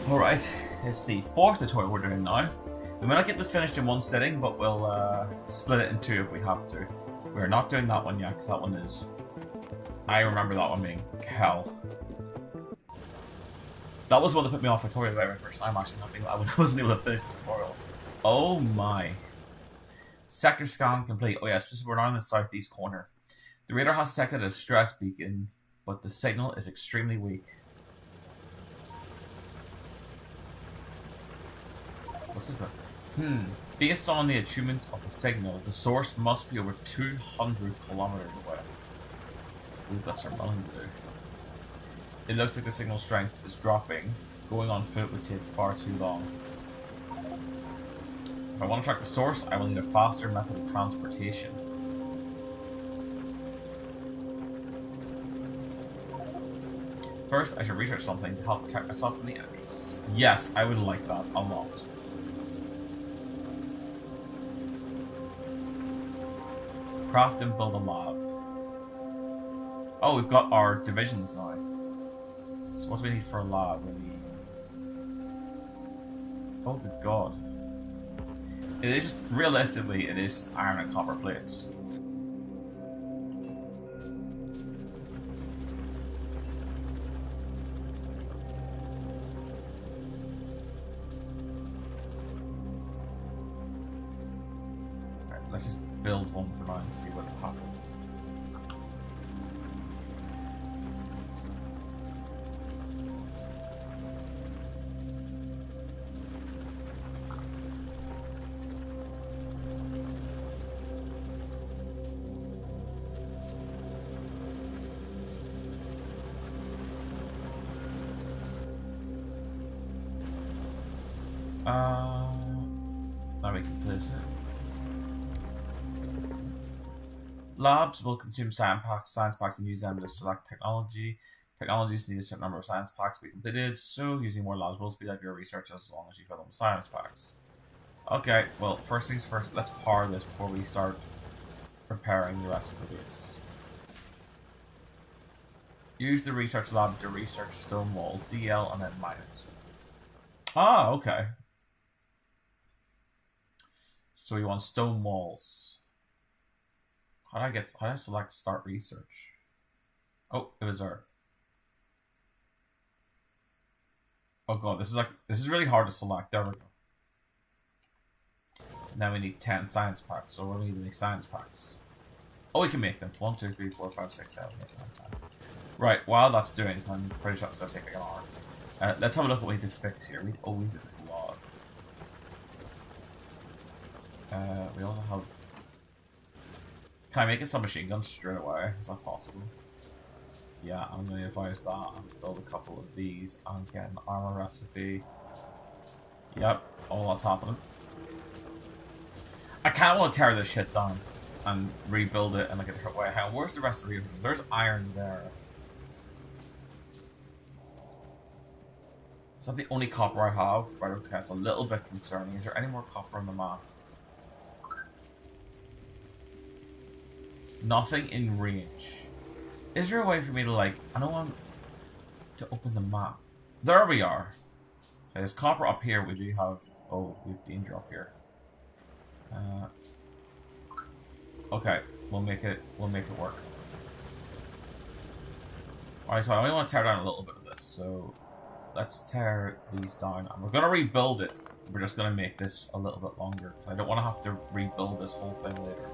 Alright, it's the fourth tutorial we're doing now. We may not get this finished in one sitting, but we'll split it in two if we have to. We're not doing that one yet, because that one is... I remember that one being hell. That was one that put me off Factorio the very first time, actually. I wasn't able to finish the tutorial. Oh my. Sector scan complete. Oh yes, we're now in the southeast corner. The radar has detected a stress beacon, but the signal is extremely weak. What's it about? Based on the attunement of the signal, the source must be over 200 kilometers away. We've got some running to do. It looks like the signal strength is dropping. Going on foot would take far too long. If I want to track the source, I will need a faster method of transportation. First, I should research something to help protect myself from the enemies. Yes, I would like that a lot. Craft and build a lab. Oh, we've got our divisions now. So what do we need for a lab? We need... Oh, good god. It is just, realistically, it is just iron and copper plates. Alright, let's just build one for now and see what happens. Now we can place it. Labs will consume science packs and use them to select technology. Technologies need a certain number of science packs to be completed, so using more labs will speed up your research as long as you fill them with science packs. Okay, well, first things first, let's power this before we start preparing the rest of the base. Use the research lab to research stone walls, CL, and then mine it. Ah, okay. So we want stone walls. How do I select start research? Oh, it was there. Oh god, this is really hard to select. There we go. Now we need 10 science packs, so we're gonna need any science packs. Oh, we can make them. 1, 2, 3, 4, 5, 6, 7, 8, 9, 10. Right, while that's doing so I'm pretty sure it's gonna take like an hour. Let's have a look at what we need to fix here. We need to fix a lot. We also have... Can I make a submachine gun straight away? Is that possible? Yeah, I'm going to advise that and build a couple of these and get an armor recipe. Yep, all that's happening. I kind of want to tear this shit down and rebuild it in like a different way. Where's the rest of the resources? There's iron there. Is that the only copper I have? Right, okay, it's a little bit concerning. Is there any more copper on the map? Nothing in range. Is there a way for me to like... I don't want to open the map. There we are. Okay, there's copper up here. We do have... Oh, we have danger up here. Okay, we'll make it work. Alright, so I only want to tear down a little bit of this, so let's tear these down. And we're gonna rebuild it. We're just gonna make this a little bit longer. I don't want to have to rebuild this whole thing later.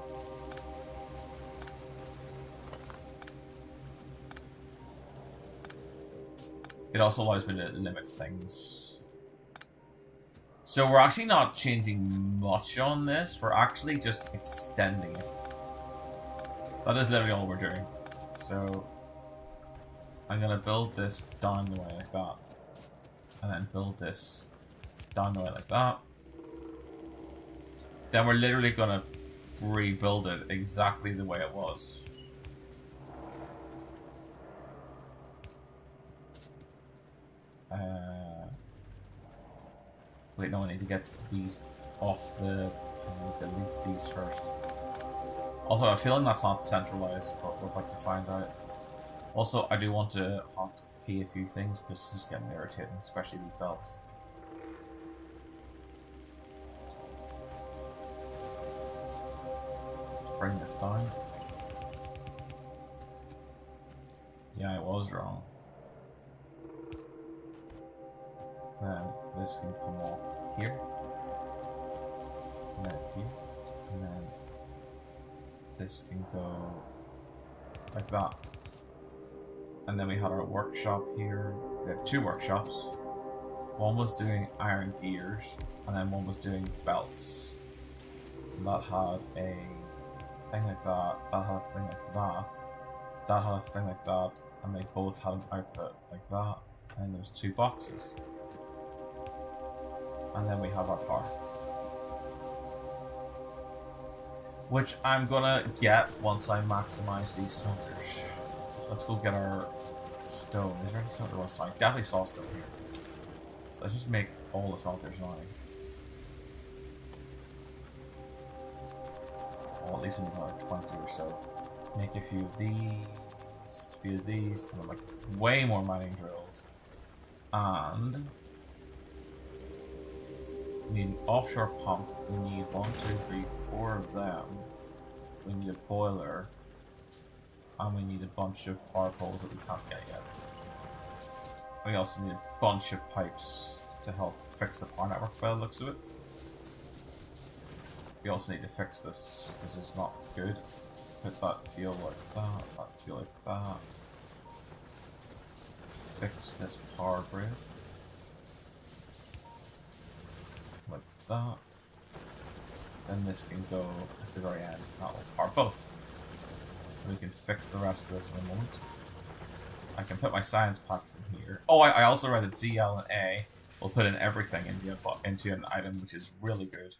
It also allows me to limit things. So we're actually not changing much on this. We're actually just extending it. That is literally all we're doing. So I'm going to build this down the way like that. And then build this down the way like that. Then we're literally going to rebuild it exactly the way it was. Wait, no, I need to get these off the... I need to delete these first. Also, I have a feeling that's not centralized, but we're about to find out. Also, I do want to hot key a few things because this is getting irritating, especially these belts. Bring this down. Yeah, I was wrong. Then this can come off here. And then here. And then this can go like that. And then we had our workshop here. We had two workshops. One was doing iron gears, and then one was doing belts. And that had a thing like that, that had a thing like that, that had a thing like that, and they both had an output like that, and there's two boxes. And then we have our power. Which I'm gonna get once I maximize these smelters. So let's go get our stone. Is there any smelter last time? Definitely saw stone here. So let's just make all the smelters now. Well, at least I'm gonna like 20 or so. Make a few of these, and like way more mining drills. And we need an offshore pump. We need 1, 2, 3, 4 of them. We need a boiler. And we need a bunch of power poles that we can't get yet. We also need a bunch of pipes to help fix the power network by the looks of it. We also need to fix this. This is not good. Put that fuel like that fuel like that. Fix this power grid. Like that. Then this can go at the very end. That will power both. We can fix the rest of this in a moment. I can put my science packs in here. Oh, I also read that ZL and A will put in everything into an item, which is really good.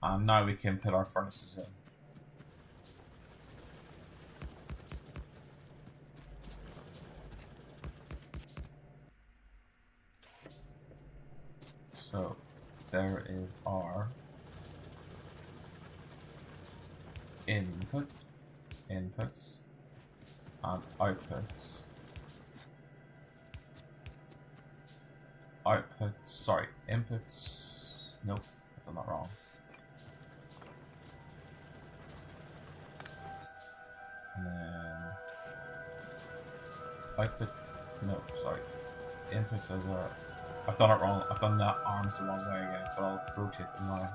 And now we can put our furnaces in. So there is our inputs, and outputs. Sorry, inputs. Nope, I've done that wrong. And then output. No, sorry. Inputs are there. I've done it wrong. I've done that arms the wrong way again, but I'll rotate them now.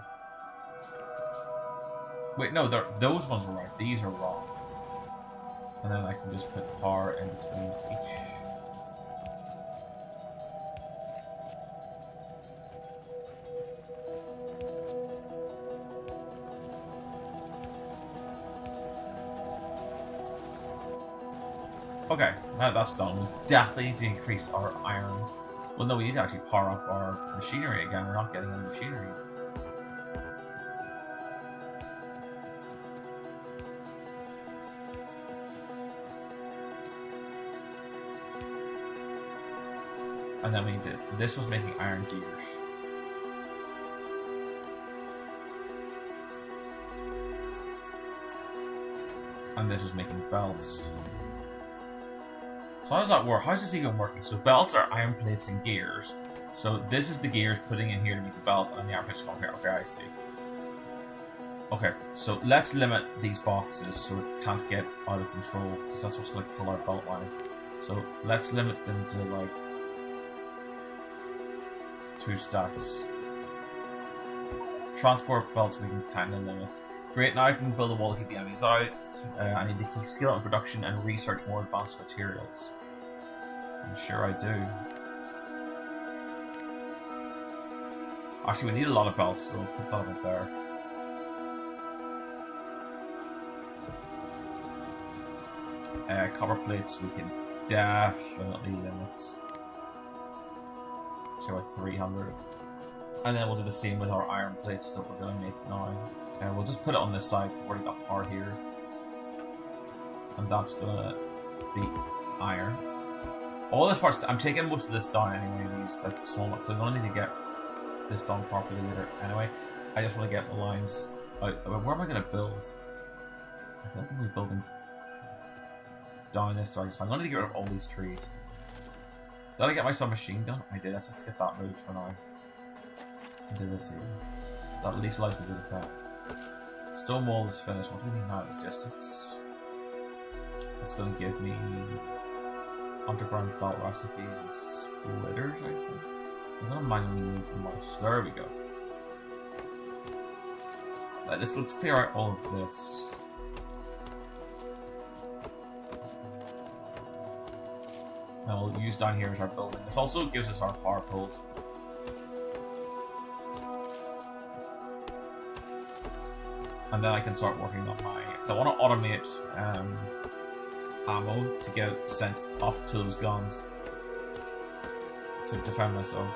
Wait, no, those ones were right. These are wrong. And then I can just put the power in between each. Okay, now that's done. We definitely need to increase our iron. Well, no, we need to actually power up our machinery again. We're not getting any machinery. And then we did. This was making iron gears. And this was making belts. So how does that work? How is this even working? So belts are iron plates and gears. So this is the gears putting in here to make the belts, and the iron plates come here. Okay, I see. Okay, so let's limit these boxes so it can't get out of control, because that's what's going to kill our belt line. So let's limit them to like 2 stacks. Transport belts we can kind of limit. Great, now I can build a wall to keep the enemies out. I need to keep skill up production and research more advanced materials. I'm sure I do. Actually, we need a lot of belts, so we'll put that up there. Copper plates we can definitely limit to our 300. And then we'll do the same with our iron plates that we're going to make now. We'll just put it on this side. We've already got power here. And that's going to be iron. All this part's... I'm taking most of this down anyway, these like small ones. So I'm going to need to get this done properly later anyway. I just want to get the lines out. Where am I going to build? I feel like I'm going to be building down this direction. So I'm going to get rid of all these trees. Did I get myself a machine gun? I did. Let's get that moved for now. Do this here. That at least allows me to do that. Stone wall is finished. What do we need now? Logistics. It's going to give me underground belt recipes and splitters, I think. I'm going to manually move the mouse. There we go. Let's clear out all of this. And we'll use down here as our building. This also gives us our power poles. And then I can start working on my... I want to automate ammo to get it sent up to those guns to defend myself.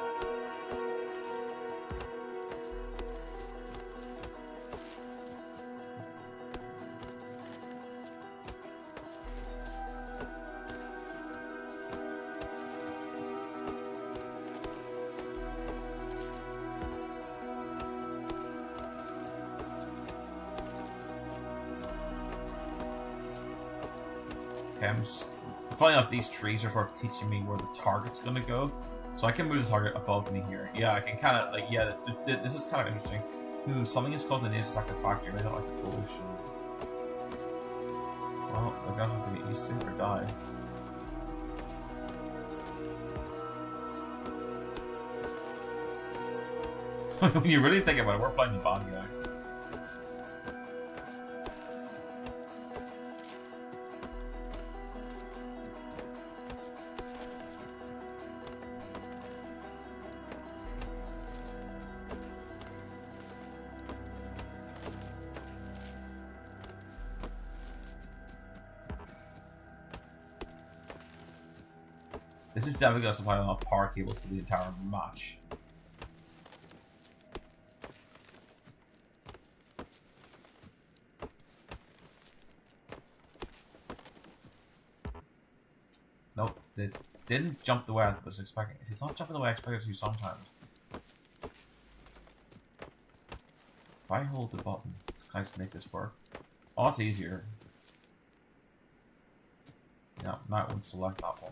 Funny enough, these trees are sort of teaching me where the target's going to go. So I can move the target above me here. Yeah, I can kind of, like, yeah, this is kind of interesting. Something is called the nature like the factory. I don't like the pollution. Well, we're going to have to get used to it or die. When you really think about it, we're playing the bad guy. This is definitely going to supply a lot of power cables for the entire match. Nope, it didn't jump the way I was expecting. It's not jumping the way I expected it to sometimes. If I hold the button, can I just make this work? Oh, it's easier. Yeah, now it won't select that one.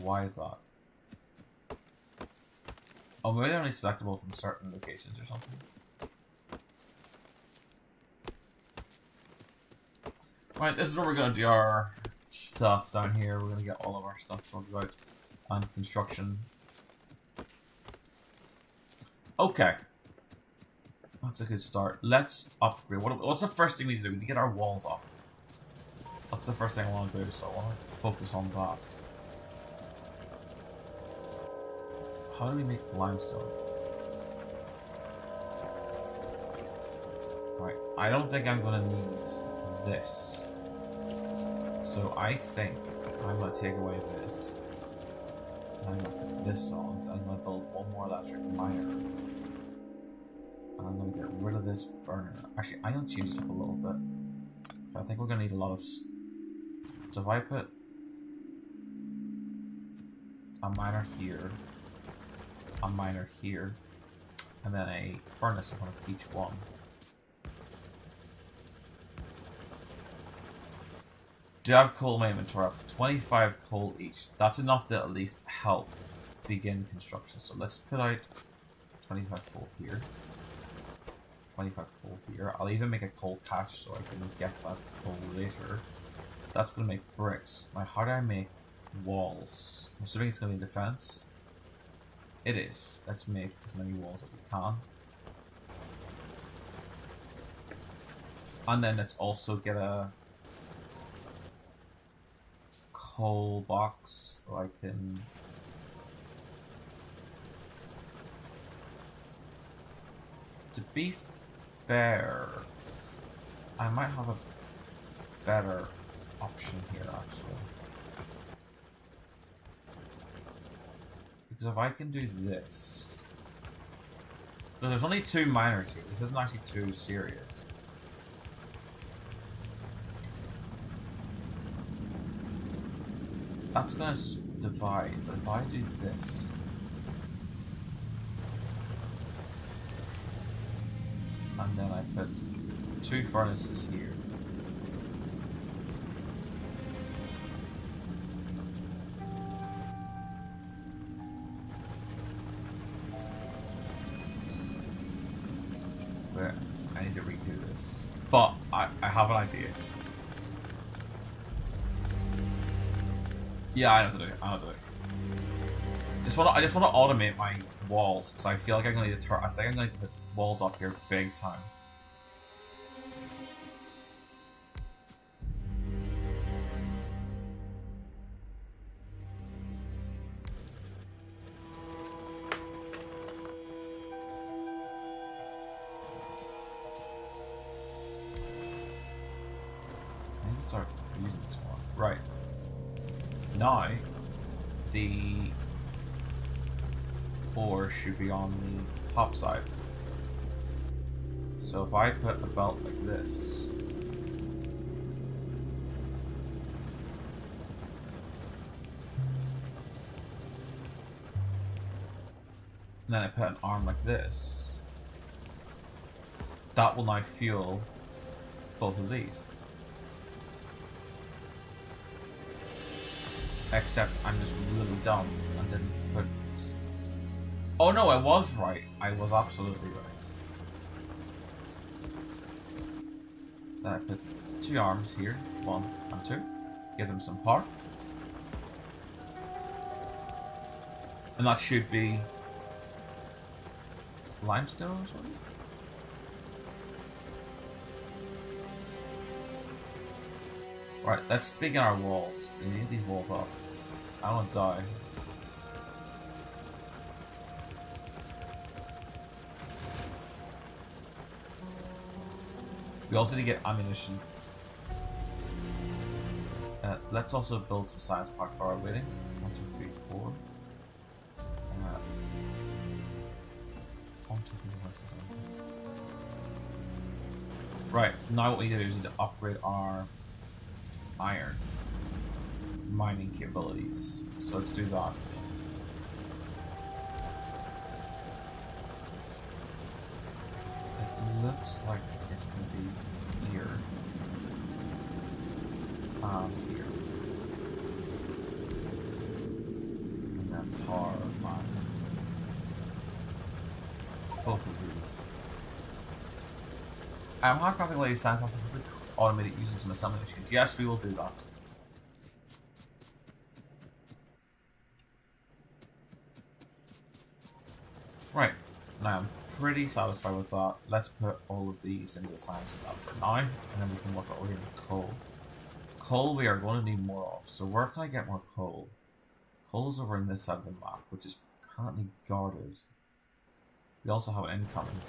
Why is that? Oh, maybe they're only selectable from certain locations or something. Right, this is where we're going to do our stuff down here. We're going to get all of our stuff sorted out. And construction. Okay. That's a good start. Let's upgrade. What's the first thing we need to do? We need to get our walls up. That's the first thing I want to do, so I want to focus on that. How do we make limestone? Right, I don't think I'm going to need this. So I think I'm going to take away this. And I'm going to put this on. I'm going to build one more electric miner. And I'm going to get rid of this burner. Actually, I'm going to change this up a little bit. I think we're going to need a lot of... So if I put a miner here, a miner here, and then a furnace in front of each one. Do I have coal in my inventory? I have 25 coal each. That's enough to at least help begin construction. So let's put out 25 coal here. 25 coal here. I'll even make a coal cache so I can get that coal later. That's going to make bricks. Now, how do I make walls? I'm assuming it's going to be defense. It is. Let's make as many walls as we can. And then let's also get a coal box so I can... To be fair, I might have a better option here actually. Because if I can do this... So there's only 2 miners here. This isn't actually too serious. That's going to divide, but if I do this... And then I put 2 furnaces here. need to redo this. But I have an idea. Yeah, I know what to do. I know what to do. I just want to automate my walls because I feel like I'm gonna need to I think I'm gonna need to put walls up here big time. I need to start using this one. Right. Now, the ore should be on the top side. So if I put a belt like this, and then I put an arm like this, that will now fuel both of these. Except I'm just really dumb and didn't put... Oh no, I was right. I was absolutely right. Then I put 2 arms here, 1 and 2. Give them some power. And that should be limestone or something? Right, let's begin our walls. We need these walls up. I don't want to die. We also need to get ammunition. Let's also build some science park for our waiting. 1, 2, 3, 4. 1, 2, 3, 4. Right, now what we need to do is we need to upgrade our iron mining capabilities. So let's do that. It looks like it's going to be here and here. And then power mine. Both of these. How graphically science will automate it using some assembly machines? Yes, we will do that. Right, now I'm pretty satisfied with that. Let's put all of these into the science lab for now, and then we can work out getting coal. Coal we are going to need more of, so where can I get more coal? Coal is over in this side of the map, which is currently guarded. We also have an incoming.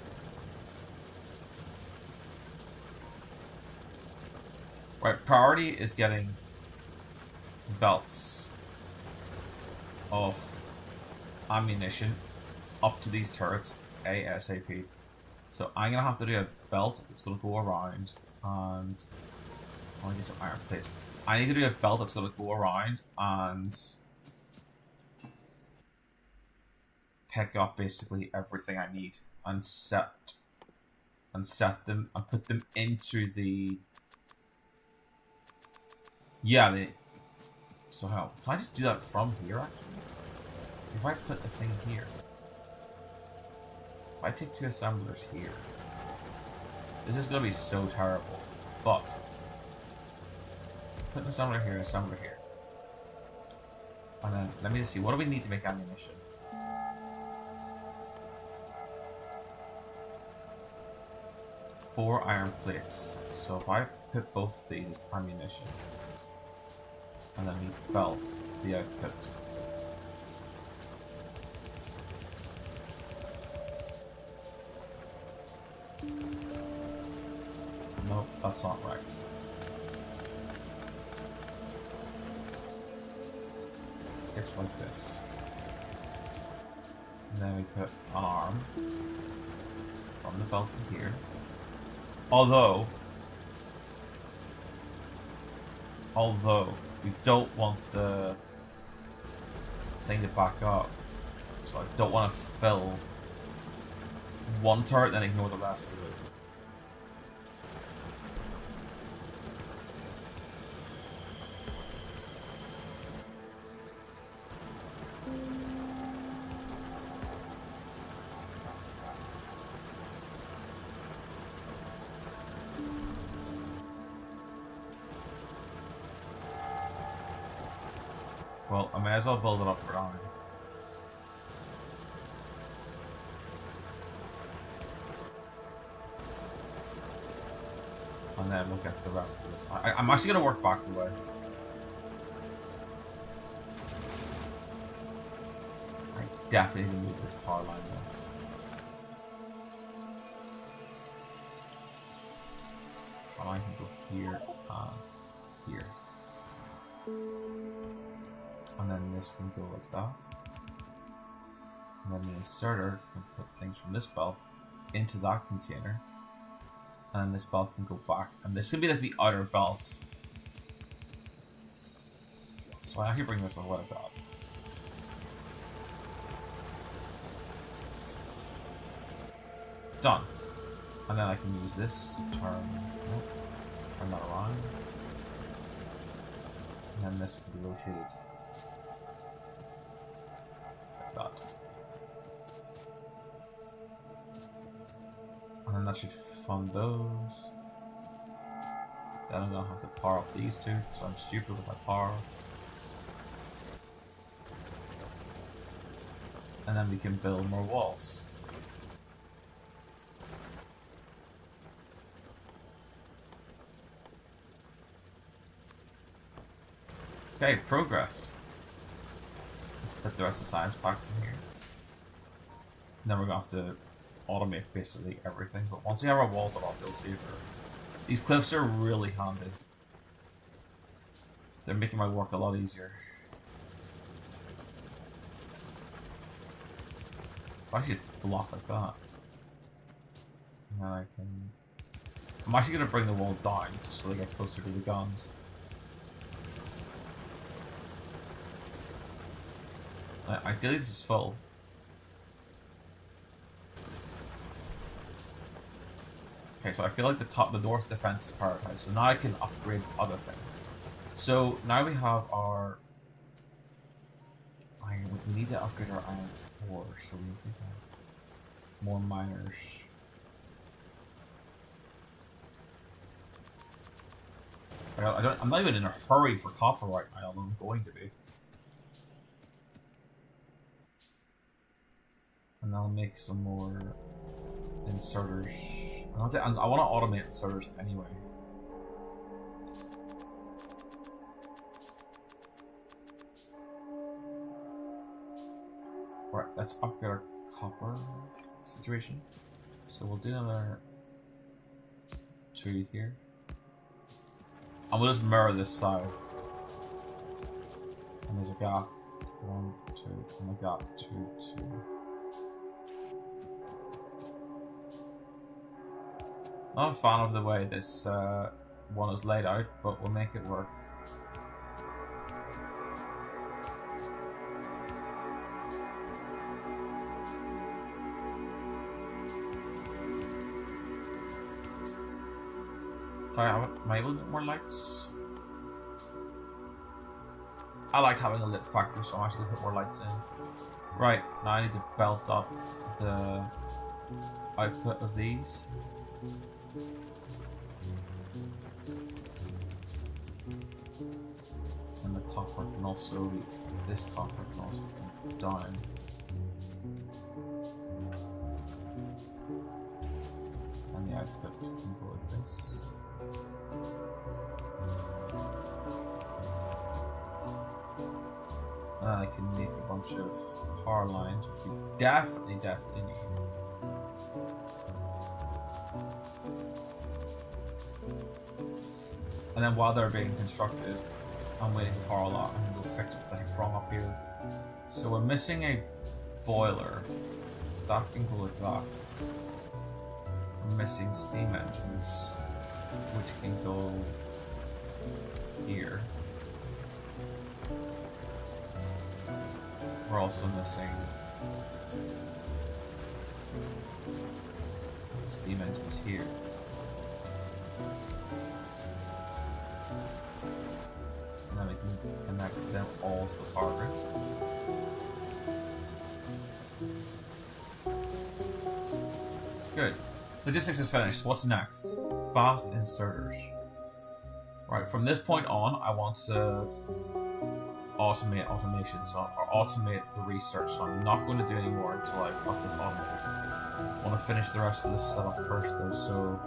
Right, priority is getting belts of ammunition up to these turrets ASAP. So I'm gonna have to do a belt that's gonna go around, and I want to get some iron plates. I need to do a belt that's gonna go around and pick up basically everything I need and set them and put them into the so how can I just do that from here actually? If I put the thing here, if I take 2 assemblers here, this is gonna be so terrible. But put an assembler here, and then let me just see, what do we need to make ammunition? Four iron plates. So if I put both of these as ammunition, and then we belt the output. Nope, that's not right. It's like this. And then we put an arm from the belt to here. Although we don't want the thing to back up, so I don't want to fill one turret and ignore the rest of it. Well, I may as well build it up for now. And then we'll get the rest of this time. I'm actually going to work back the way. I definitely need to move this power line though. I can go here and here. And then this can go like that. And then the inserter can put things from this belt into that container. And this belt can go back. And this can be like the outer belt. So I actually bring this on what I've got. Done. And then I can use this to turn that around. And then this can be rotated like that. And then that should fund those. Then I'm gonna have to power up these two, so I'm stupid with my power. And then we can build more walls. Okay, progress. Let's put the rest of the science packs in here. And then we're gonna have to automate basically everything. But once we have our walls up, I'll feel safer. These cliffs are really handy. They're making my work a lot easier. If I actually block like that, and then I can. I'm actually gonna bring the wall down just so they get closer to the guns. Ideally, this is full. Okay, so I feel like the north defense is prioritized. So now I can upgrade other things. So now we have our iron. We need to upgrade our iron ore, so we need to get more miners. I'm not even in a hurry for copper right now, although I'm going to be. And I'll make some more inserters. I want to automate inserters anyway. Right, let's upgrade our copper situation. So we'll do another 2 here. And we'll just mirror this side. And there's a gap. 1, 2, and a gap 2, 2. Not a fan of the way this one is laid out, but we'll make it work. Am I able to get more lights? I like having a lit factory, so I'm actually going to put more lights in. Right, now I need to belt up the output of these. And the copper can also, this copper can also come down. And the output can go like this. And I can make a bunch of power lines, which we definitely need. And then while they're being constructed, I'm waiting for power lot. I'm going to go fix what the heck wrong up here. So we're missing a boiler. That can go like that. We're missing steam engines, which can go here. We're also missing steam engines here. And then we can connect them all to the power grid. Good. Logistics is finished. What's next? Fast inserters. Right, from this point on, I want to automate automation, so or automate the research. So I'm not going to do any more until I've got this automated. I want to finish the rest of this setup first, though. So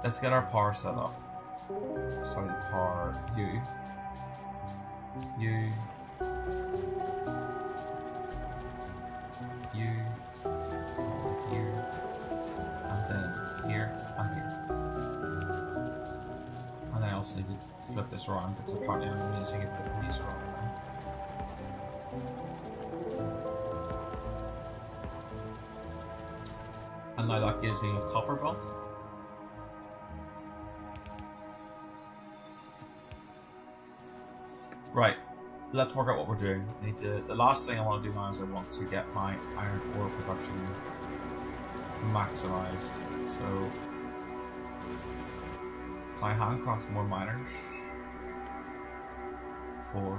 let's get our power set up. Sorry, power you. You, here, and then here, and here. And I also need to flip this around because apparently I'm using it with these around now. And now that gives me a copper belt. Right, let's work out what we're doing. I need to. The last thing I want to do now is I want to get my iron ore production maximized. So, can I handcraft more miners? 4.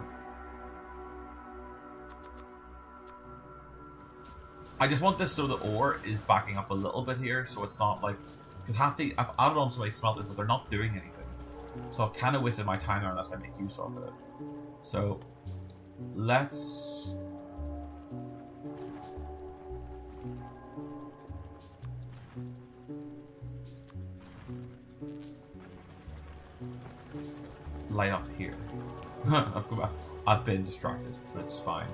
I just want this so the ore is backing up a little bit here, so it's not like because I've added on so many smelters, but they're not doing anything. So I've kind of wasted my time there unless I make use of it. So let's light up here. I've been distracted, but it's fine.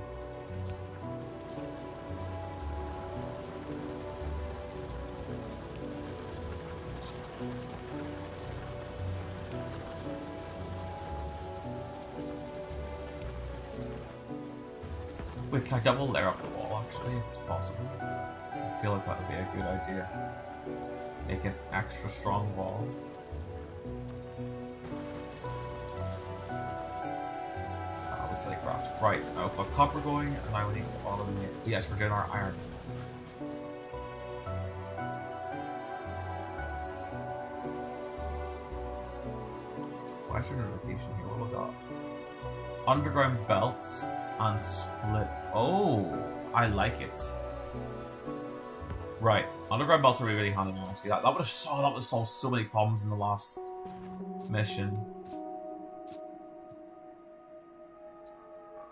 Wait, can I double layer up the wall actually, if it's possible? I feel like that would be a good idea. Make an extra strong wall. Looks like craft. Right, now we've got copper going, and now we need to automate. Yes, we're doing our iron next. Why is there no location here? What have we got? Underground belts and split. Oh, I like it. Right, underground belts are really handy now. See that would have solved so many problems in the last mission.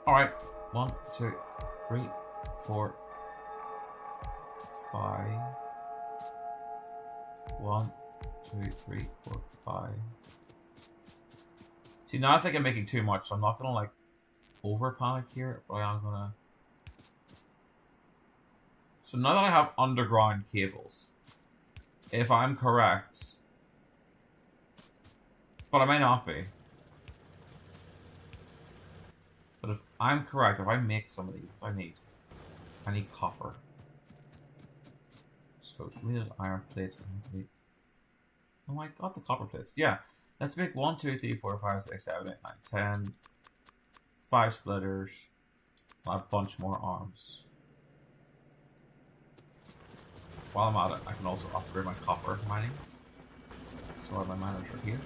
All right, 1, 2, 3, 4, 5. 1, 2, 3, 4, 5. See, now I think I'm making too much, so I'm not gonna like over panic here, but I am gonna. So now that I have underground cables, if I'm correct, but I may not be. But if I'm correct, if I make some of these, if I need copper. So we need iron plates. Oh, I got the copper plates. Yeah. Let's make 1, 2, 3, 4, 5, 6, 7, 8, 9, 10. 5 splitters. And a bunch more arms. While I'm at it, I can also upgrade my copper mining. So all my miners are here.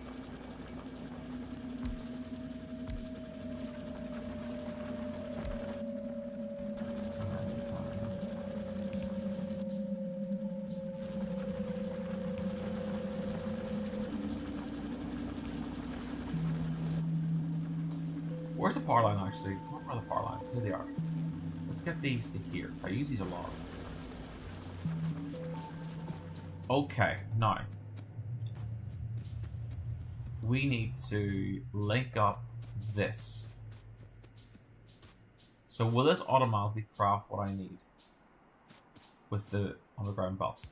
Where's the power line actually? Where are the power lines? Here they are. Let's get these to here. I use these a lot. Okay, now we need to link up this. So will this automatically craft what I need with the underground belts?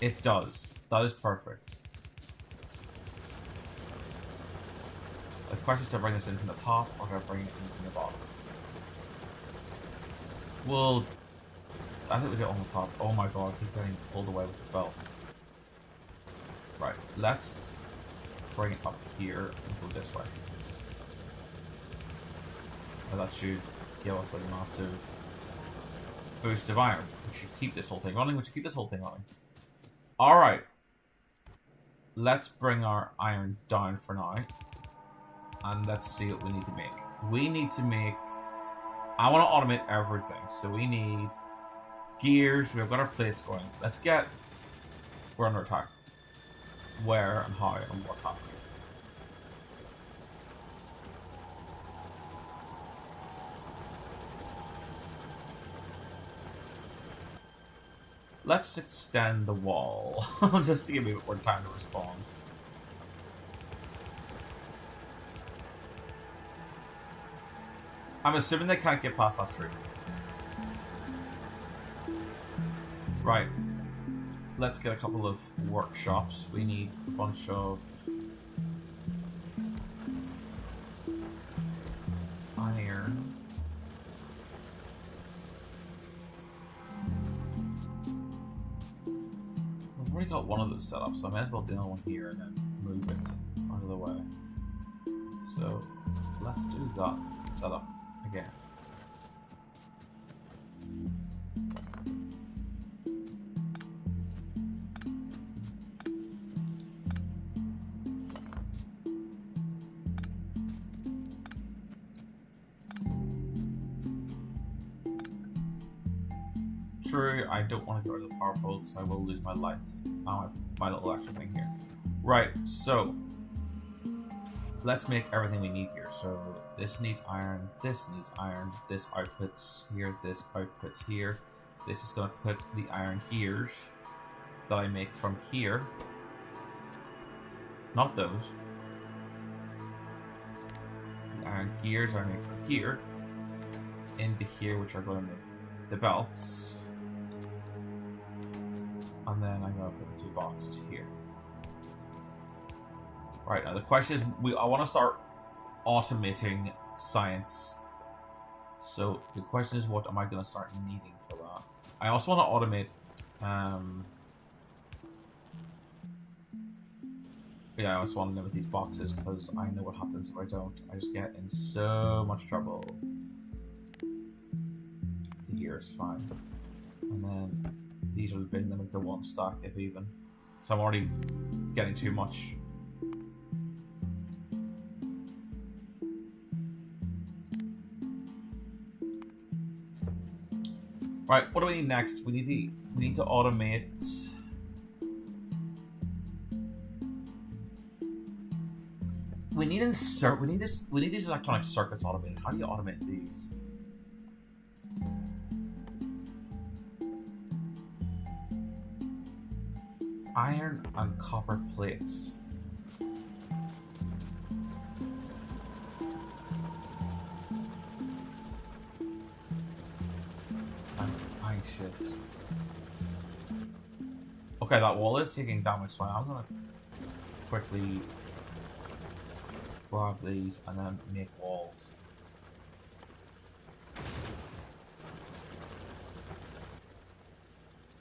It does. That is perfect. The question is, do I bring this in from the top or do I bring it in from the bottom? Well, I think we get on the top. Oh my god, I keep getting pulled away with the belt. Right, let's bring it up here and go this way. And that should give us a massive boost of iron. We should keep this whole thing running. Alright. Let's bring our iron down for now. And let's see what we need to make. We need to make... I want to automate everything. So we need gears. We've got our place going. Let's get... We're under attack. Where and how and what's happening. let's extend the wall just to give me a bit more time to respond. I'm assuming they can't get past that tree. Right. Let's get a couple of workshops. We need a bunch of iron. We've already got one of those set up, so I might as well do another one here and then move it out of the way. So let's do that setup again. True, I don't want to go to the power pole because I will lose my light. My little extra thing here. Right, so let's make everything we need here. So this needs iron, this outputs here, this outputs here. This is going to put the iron gears that I make from here. Not those. The iron gears I make from here into here, which are going to make the belts. And then I'm going to put the two boxes here. Right, now the question is, I want to start automating science. So the question is, what am I going to start needing for that? I also want to automate... yeah, I also want to limit these boxes because I know what happens if I don't. I just get in so much trouble. Here is fine. And then these will bring them into one stack if even. So I'm already getting too much. Right, what do we need next? We need to automate. We need these electronic circuits automated. How do you automate these? Iron and copper plates. I'm anxious. Okay, that wall is taking damage, so I'm gonna quickly grab these and then make walls.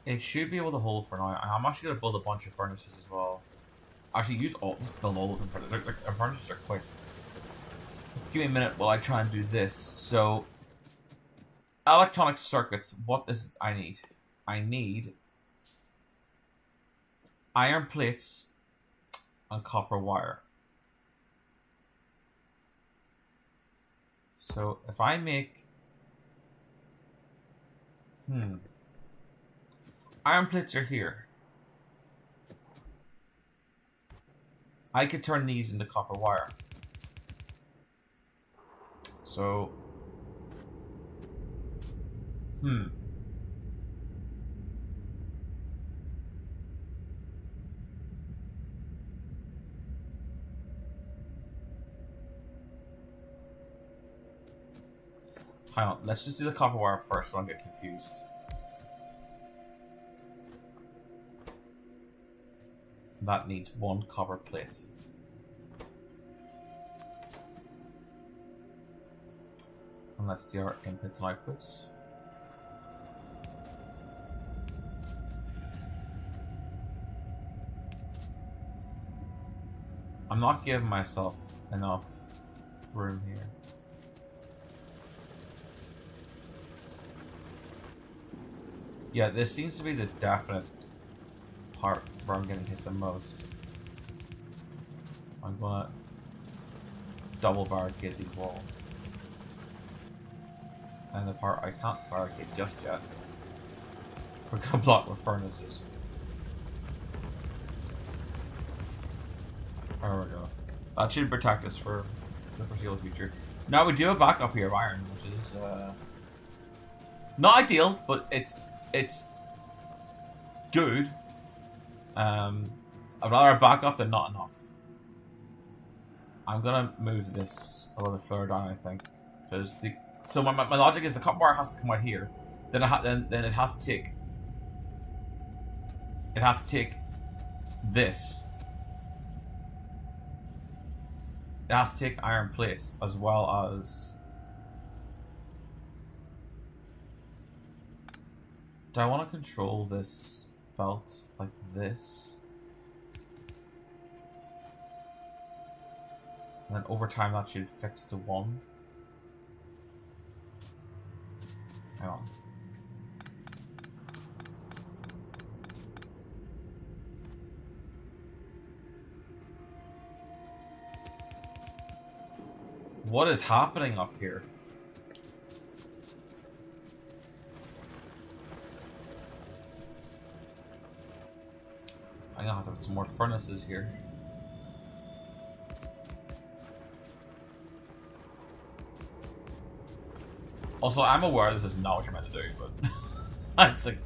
It should be able to hold for now. I'm actually going to build a bunch of furnaces as well. Actually, just build all those in furnaces. Our furnaces are quick. Give me a minute while I try and do this. So, electronic circuits. What does I need? I need iron plates and copper wire. So, if I make... Iron plates are here. I could turn these into copper wire. So... Hang on, let's just do the copper wire first so I don't get confused. That needs one copper plate. And let's do our inputs and outputs. I'm not giving myself enough room here. Yeah, this seems to be the definite part where I'm getting hit the most. I'm gonna double barricade these walls. And the part I can't barricade just yet, we're gonna block with furnaces. There we go. That should protect us for the foreseeable future. Now we do have a backup here of iron, which is not ideal, but it's good. I'd rather back up than not enough. I'm gonna move this a little further down, I think, because my logic is the copper wire has to come out here, then it has to take this. It has to take iron plates as well as. Do I want to control this belt like this? And then over time that should fix to 1. Hang on. What is happening up here? I'm gonna have to put some more furnaces here. Also, I'm aware this is not what you're meant to do, but that's like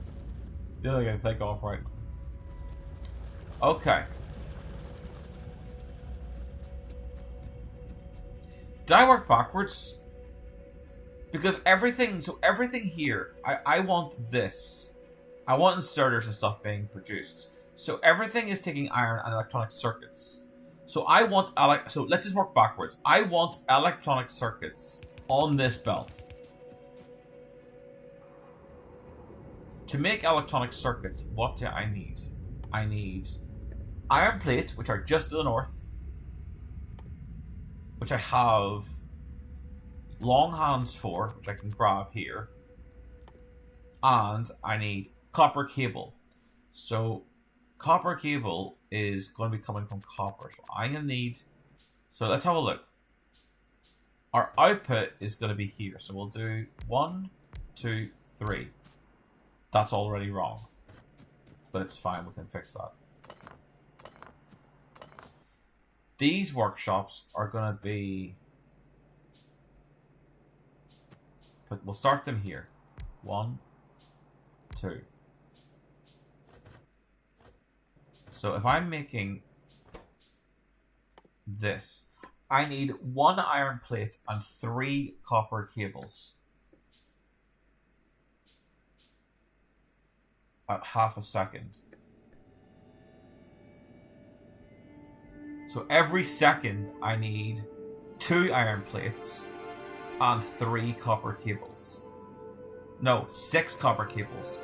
the only thing I can think of right now. Okay. Did I work backwards? Because everything here, I want this. I want inserters and stuff being produced. So everything is taking iron and electronic circuits. So so let's just work backwards. I want electronic circuits on this belt. To make electronic circuits, what do I need? I need iron plates, which are just to the north, which I have long hands for, which I can grab here, and I need copper cable. So copper cable is going to be coming from copper. So I'm going to need... So let's have a look. Our output is going to be here. So we'll do 1, 2, 3. That's already wrong. But it's fine. We can fix that. These workshops are going to be... But we'll start them here. 1, 2. So if I'm making this, I need 1 iron plate and 3 copper cables. At half a second. So every second I need 2 iron plates and 3 copper cables. No, 6 copper cables.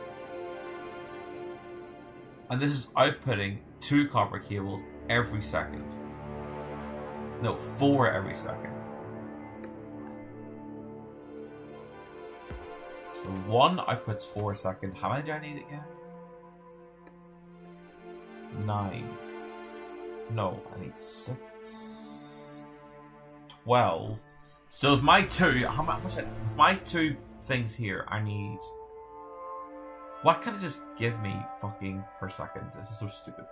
And this is outputting 2 copper cables every second. No, 4 every second. So 1 outputs 4 a second. How many do I need again? 9. No, I need 6. 12. So with my 2, how much? With my 2 things here, I need... What can it just give me fucking per second? This is so stupid.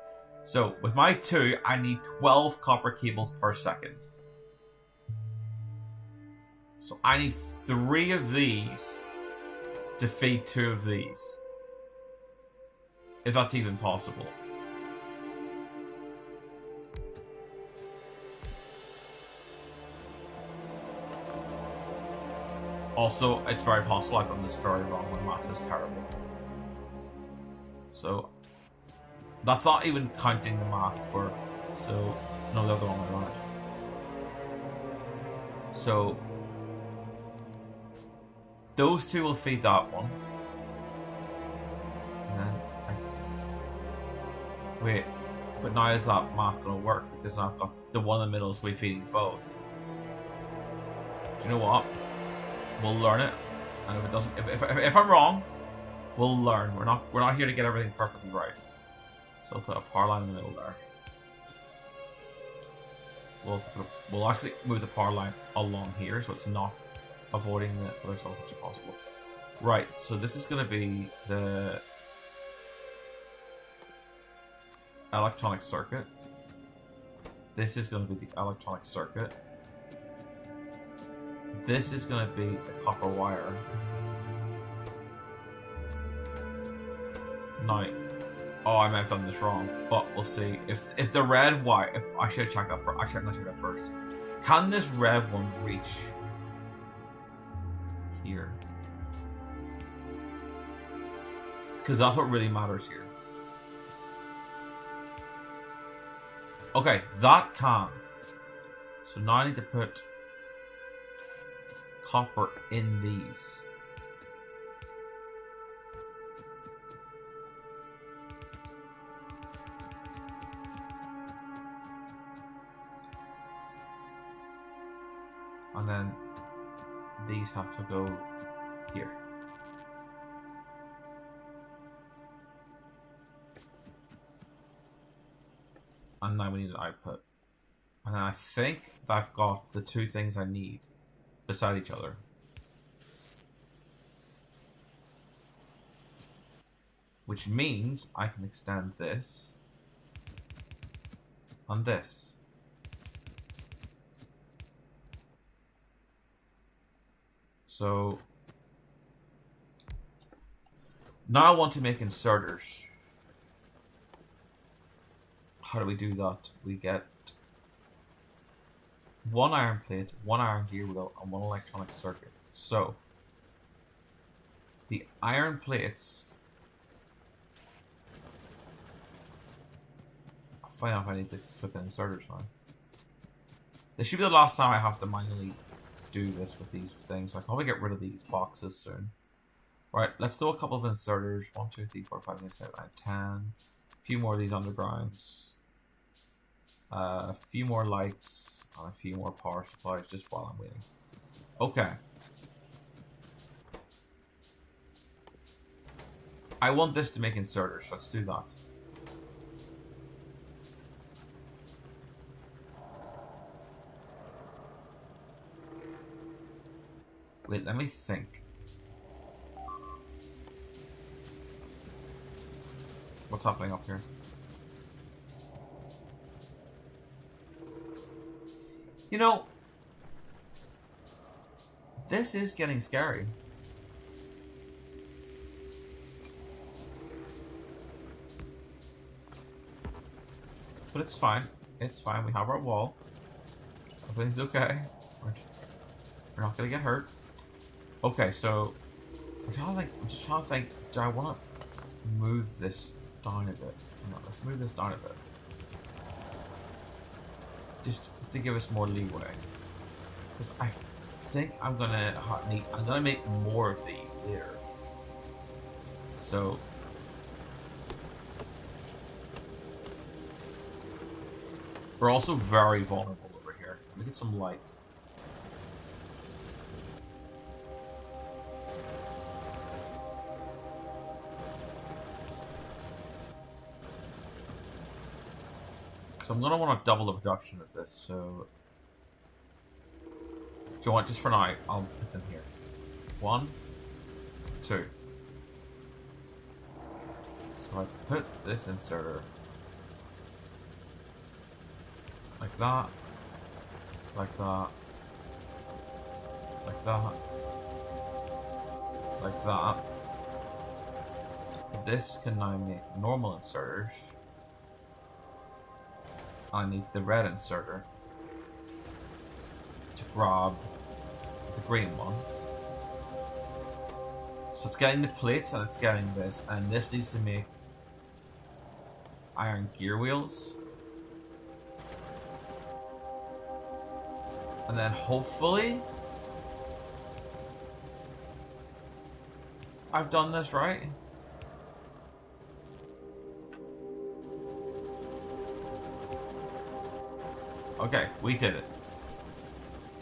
So with my 2, I need 12 copper cables per second. So I need 3 of these to feed 2 of these. If that's even possible. Also, it's very possible I've done this very wrong. My math is terrible. So, that's not even counting the math for... So, no, the other one way around. So, those 2 will feed that one. And then wait, but now is that math going to work? Because I've got the one in the middle, so we're feeding both. Do you know what? We'll learn it, and if it doesn't, if I'm wrong, we'll learn. We're not here to get everything perfectly right. So I'll put a power line in the middle there. We'll actually move the power line along here, so it's not avoiding the other stuff as possible. Right. So this is going to be the electronic circuit. This is going to be the electronic circuit. This is going to be the copper wire. Now, Oh, I might have done this wrong, but we'll see. If the red wire, if I should have checked that first. Actually, I'm gonna check that first. Can this red one reach here? Because that's what really matters here. Okay, that can. So now I need to put copper in these. And then these have to go here. And now we need an output. And I think that I've got the two things I need beside each other. Which means I can extend this and this. So now I want to make inserters. How do we do that? We get one iron plate, one iron gear wheel, and one electronic circuit. So the iron plates, I'll find out if I need to flip the inserters now. This should be the last time I have to manually do this with these things. So I can probably get rid of these boxes soon. Right, let's do a couple of inserters. 1, 2, 3, 4, 5, 6, 7, 8, 10. A few more of these undergrounds. A few more lights. And a few more power supplies just while I'm waiting. Okay. I want this to make inserters. Let's do that. Wait, let me think. What's happening up here? You know, this is getting scary. But it's fine. It's fine. We have our wall. Everything's okay. We're not gonna get hurt. Okay, so I'm just trying to think. Do I want to move this down a bit? No, let's move this down a bit. Just to give us more leeway. Because I think I'm gonna make more of these later. So we're also very vulnerable over here. Let me get some light. So I'm gonna want to double the production of this, so do you want, just for now, I'll put them here. 1, 2. So I put this inserter like that, like that, like that, like that. This can now make normal inserters. I need the red inserter to grab the green one. So it's getting the plates and it's getting this, and this needs to make iron gear wheels. And then hopefully I've done this right. Okay, we did it.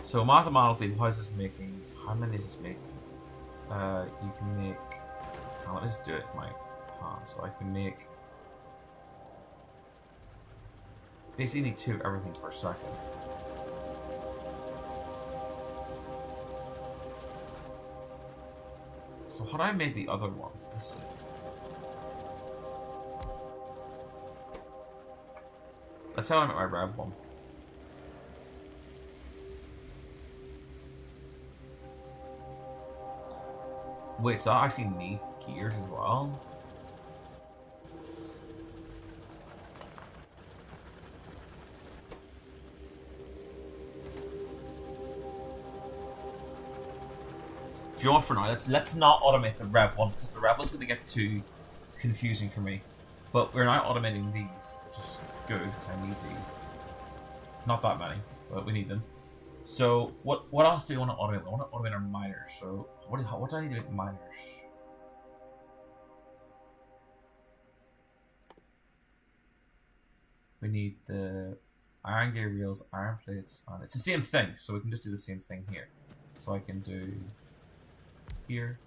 So mathematically, how is this making? How many is this making? You can make. Let me just do it, Mike. So I can make. Basically, need 2 everything per second. So how do I make the other ones? Let's see. That's how I make my red one. Wait, so that actually needs gears as well? you know what, for now, let's not automate the red one, because the red one's going to get too confusing for me. But we're now automating these, which is good, because I need these. Not that many, but we need them. So, what else do we want to automate? I want to automate our miners. So, what do I need to make miners? We need the iron gear wheels, iron plates, and it's the same thing, so we can just do the same thing here. So I can do here,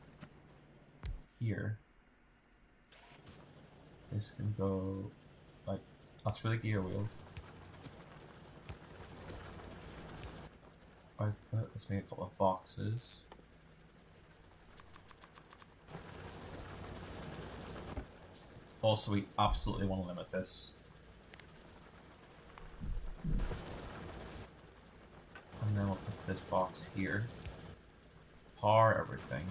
here. This can go like, that's for the gear wheels. Let's make a couple of boxes. Also, we absolutely want to limit this. And then we'll put this box here. Power everything.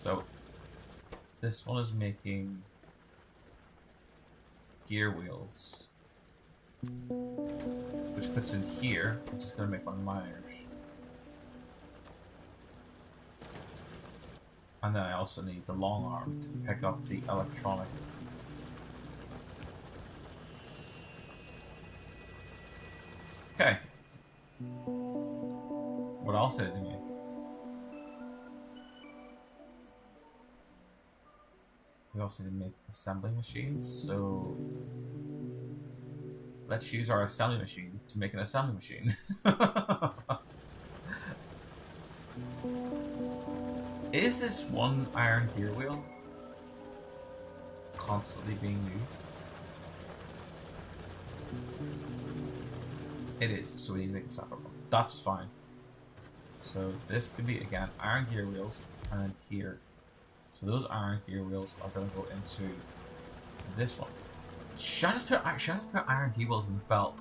So, this one is making gear wheels. Which puts in here, which is going to make my miners. And then I also need the long arm to pick up the electronic. Okay. What else did they make? We also need to make assembly machines, so let's use our assembly machine to make an assembly machine. Is this one iron gear wheel constantly being used? It is, so we need to make a separate one. That's fine. So this could be, again, iron gear wheels, and here. So those iron gear wheels are going to go into this one. Should I just put iron gear wheels in the belt?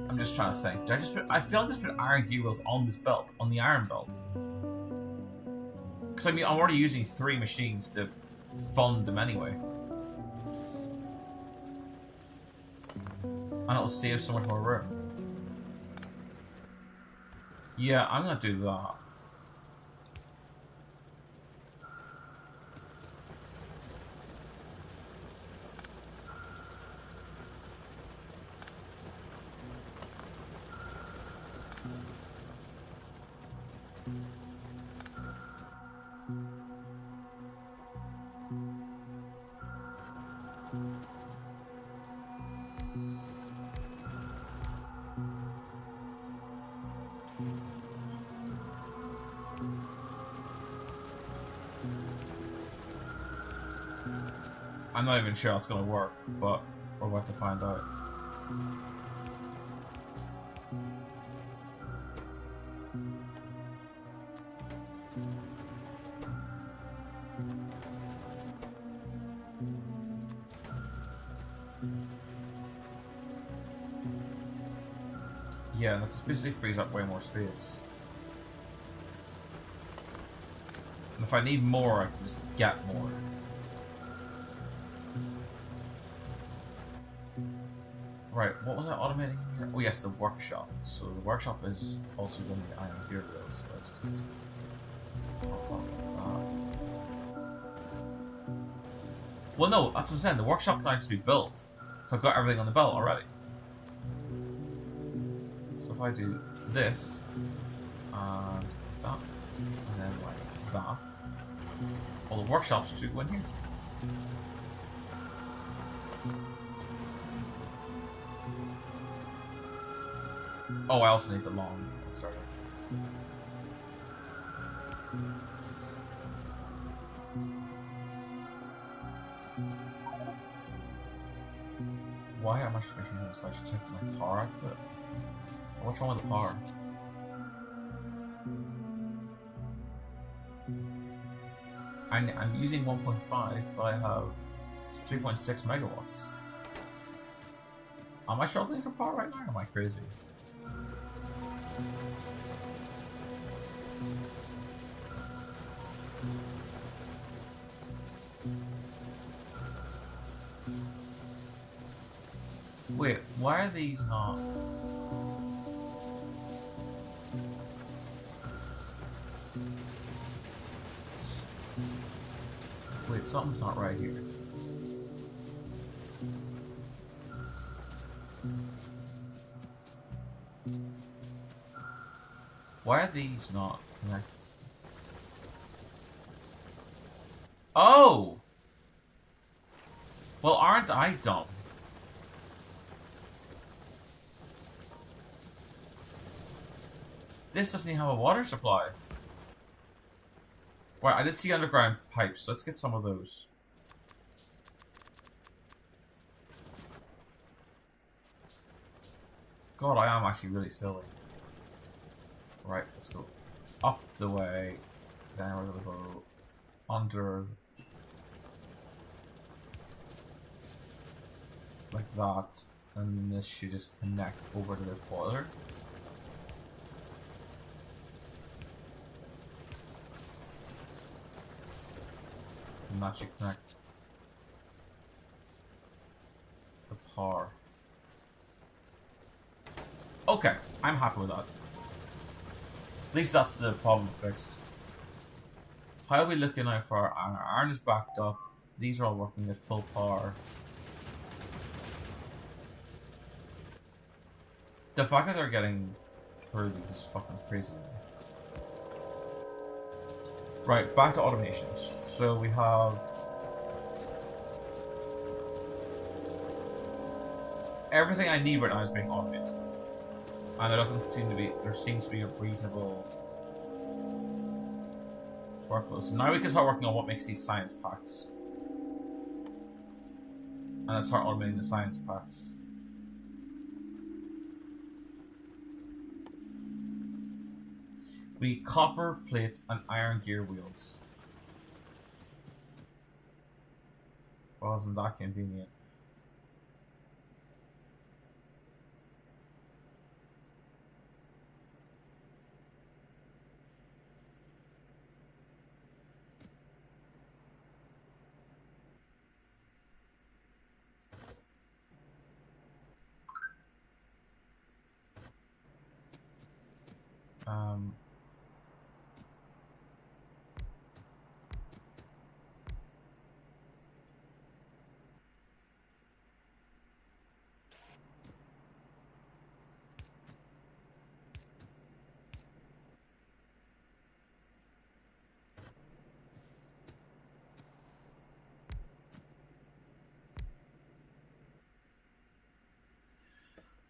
I'm just trying to think. I feel like I just put iron gear wheels on this belt, on the iron belt. Because I mean, I'm already using 3 machines to fund them anyway. And it'll save so much more room. Yeah, I'm gonna do that. I'm not even sure how it's going to work, but we're about to find out. Yeah, that just basically frees up way more space. And if I need more, I can just get more. Right, what was I automating here? Oh yes, the workshop. So the workshop is also going to be iron gear wheels, so let's just pop on that. Well no, that's what I'm saying, the workshop can actually be built. So I've got everything on the belt already. So if I do this, and that, and then like that, all the workshops should go in here. Oh, I also need the long. Sorry. Why am I making this? I should check my power output. What's wrong with the power? I'm using 1.5, but I have 3.6 megawatts. Am I struggling for power right now, or am I crazy? Wait, why are these not? Wait, something's not right here. Why are these not connected? Oh! Well, aren't I dumb? This doesn't even have a water supply. Well, I did see underground pipes. Let's get some of those. God, I am actually really silly. Right, let's go up the way. Then we're gonna go under, like that, and this should just connect over to this boiler. And that should connect the power. Okay, I'm happy with that. At least that's the problem fixed. How are we looking now for our iron? Iron is backed up. These are all working at full power. The fact that they're getting through is fucking crazy. Right, back to automations. So we have everything I need right now is being automated. And there seems to be a reasonable workload. So now we can start working on what makes these science packs. And let's start automating the science packs. We need copper plate and iron gear wheels. Wasn't that convenient?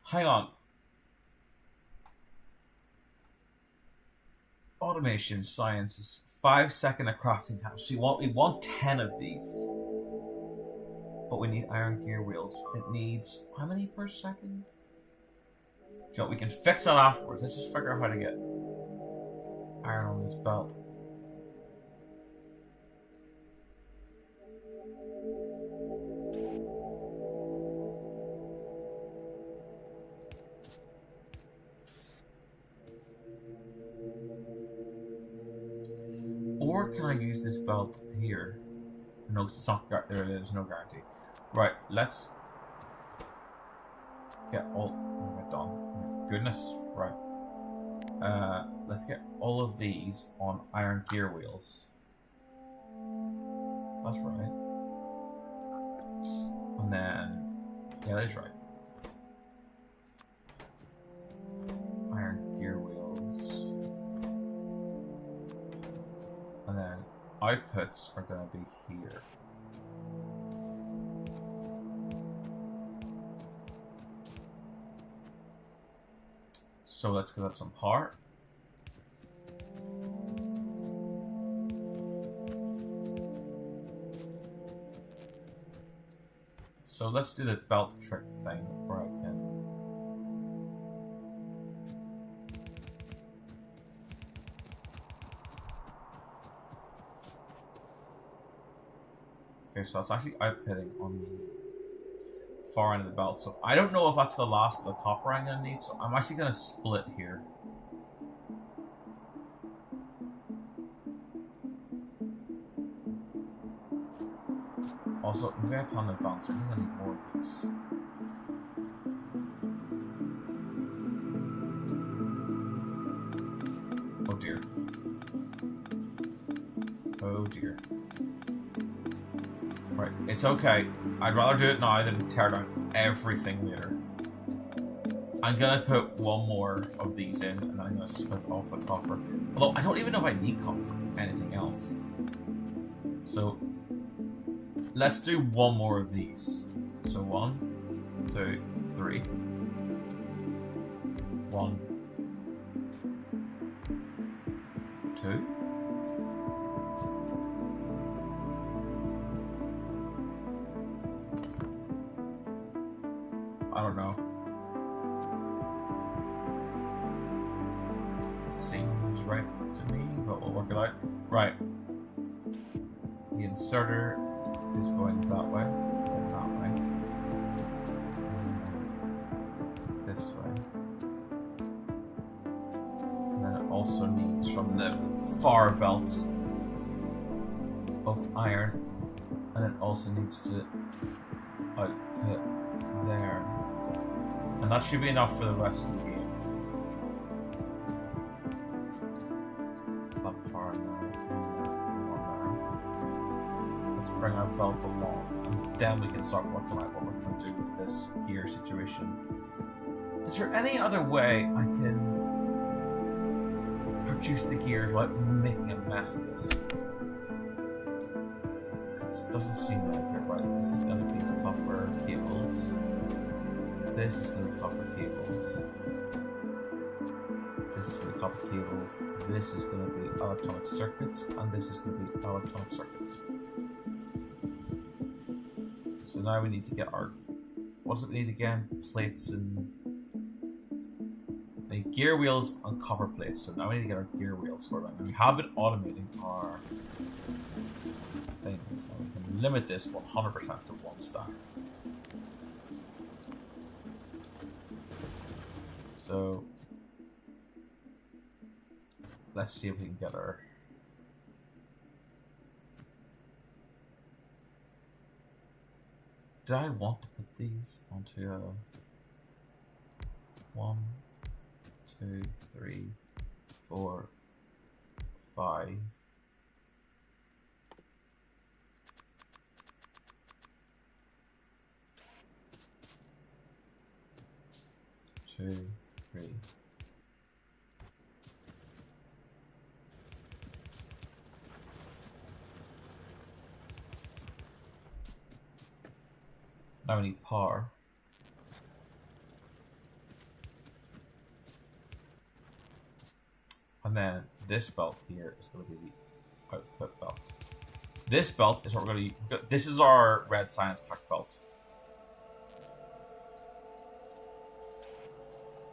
Hang on. Automation, sciences, 5 second of crafting time. So we want 10 of these. But we need iron gear wheels. It needs how many per second? You know, we can fix that afterwards. Let's just figure out how to get iron on this belt. Or can I use this belt here? No, it's not. There's no guarantee. Right, let's get all. Oh my god! Oh my goodness! Right. Let's get all of these on iron gear wheels. That's right. And then, yeah, that's right. Iron gear wheels. And then outputs are going to be here. So let's give that some power. So let's do the belt trick thing where I can. Okay, so that's actually outputting on the far end of the belt. So I don't know if that's the last of the copper I'm going to need. So I'm actually going to split here. Also, maybe I plan in advance. I'm going to need more of these. Oh dear. Oh dear. Right, it's okay. I'd rather do it now than tear down everything later. I'm gonna put one more of these in, and then I'm gonna split off the copper. Although, I don't even know if I need copper for anything else. So, let's do one more of these. So, 1, 2, 3. 1, 2. I don't know. Seems right to me, but we'll work it out. Right. The inserter is going that way, and that way. This way. And then it also needs from the far belt of iron, and it also needs to output there. And that should be enough for the rest of the game. That power there. Let's bring our belt along, and then we can start working out what we're going to do with this gear situation. Is there any other way I can produce the gears without making a mess of this? It doesn't seem like it, right? This is going to be copper cables. This is going to be copper cables. This is going to be copper cables. This is going to be electronic circuits, and this is going to be electronic circuits. So now we need to get our... What does it need again? Plates and... We need gear wheels and copper plates. So now we need to get our gear wheels for them. And we have been automating our things. And we can limit this 100% to 1 stack. So let's see if we can get our... Did I want to put these onto a 1, 2, 3, 4, 5. 2, 3. Now we need power. And then this belt here is going to be the output belt. This belt is what we're going to use. This is our red science pack belt.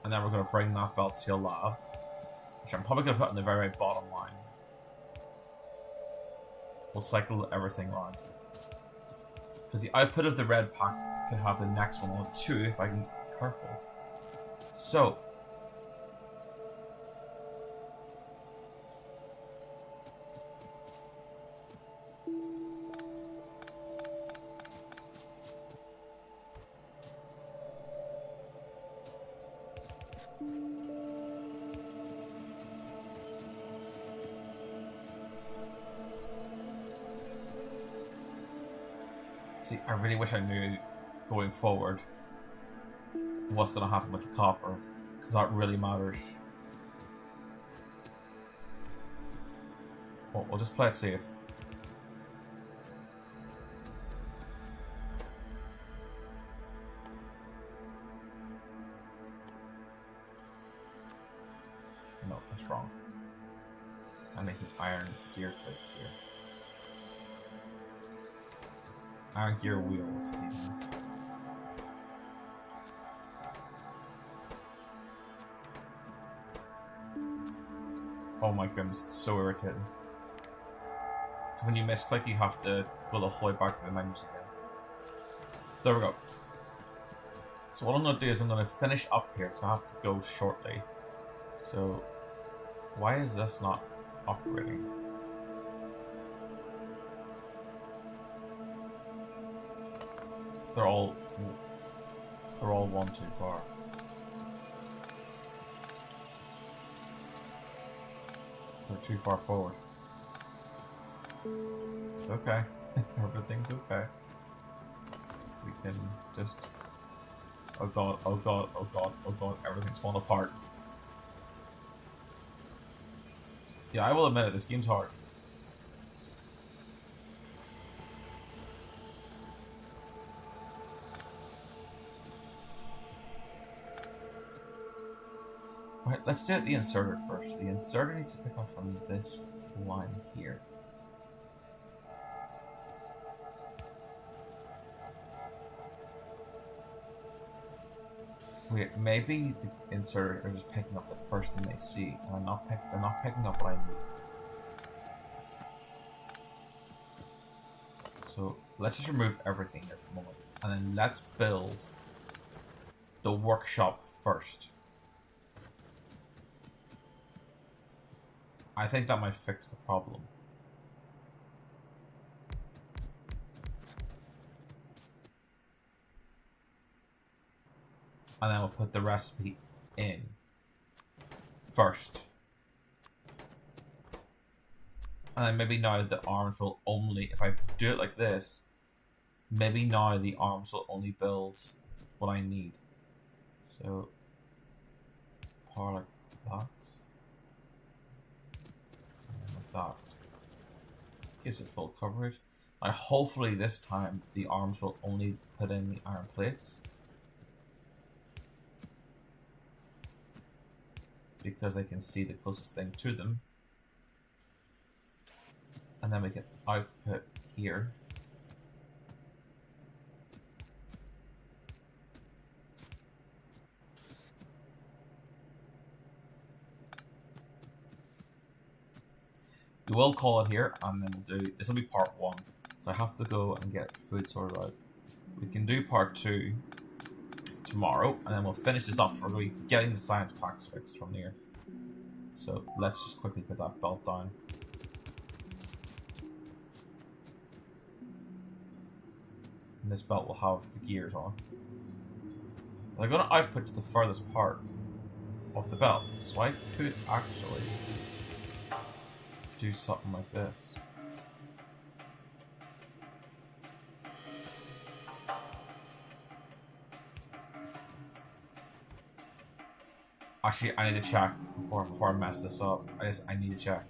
And then we're going to bring that belt to a lab, which I'm probably going to put in the very bottom line. We'll cycle everything around. Because the output of the red pack can have the next one on it too if I can be careful. So, see, I really wish I knew going forward what's going to happen with the copper, because that really matters. Well, we'll just play it safe. No, that's wrong. I'm making iron gear plates here. Iron gear wheels, even. Oh my goodness, it's so irritating. When you misclick, you have to go the whole way back to the menus again. There we go. So what I'm going to do is I'm going to finish up here because I have to go shortly. So why is this not operating? They're all one too far. They're too far forward. It's okay. Everything's okay. We can just... Oh god, oh god, oh god, oh god, everything's falling apart. Yeah, I will admit it, this game's hard. Right, let's do the inserter first. The inserter needs to pick up from this line here. Wait, maybe the inserter are just picking up the first thing they see, and they're not picking up what I need. So let's just remove everything here for a moment, and then let's build the workshop first. I think that might fix the problem. And then we'll put the recipe in first. And then maybe now the arms will only, if I do it like this, maybe now the arms will only build what I need. So, power like that. And like that. Gives it full coverage. And hopefully this time the arms will only put in the iron plates. Because they can see the closest thing to them. And then we can output here. We will call it here, and then we'll do, this will be part 1. So I have to go and get food sorted out. We can do part 2 tomorrow, and then we'll finish this off. We're going to be getting the science packs fixed from here. So let's just quickly put that belt down. And this belt will have the gears on it. I'm going to output to the furthest part of the belt, so I could actually do something like this. Actually, I need to check before I mess this up. I need to check.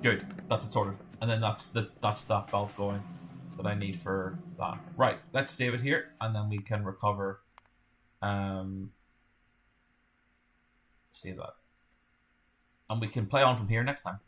Good, that's it sorted. And then that's that belt going that I need for that. Right, let's save it here, and then we can recover. Save that, and we can play on from here next time.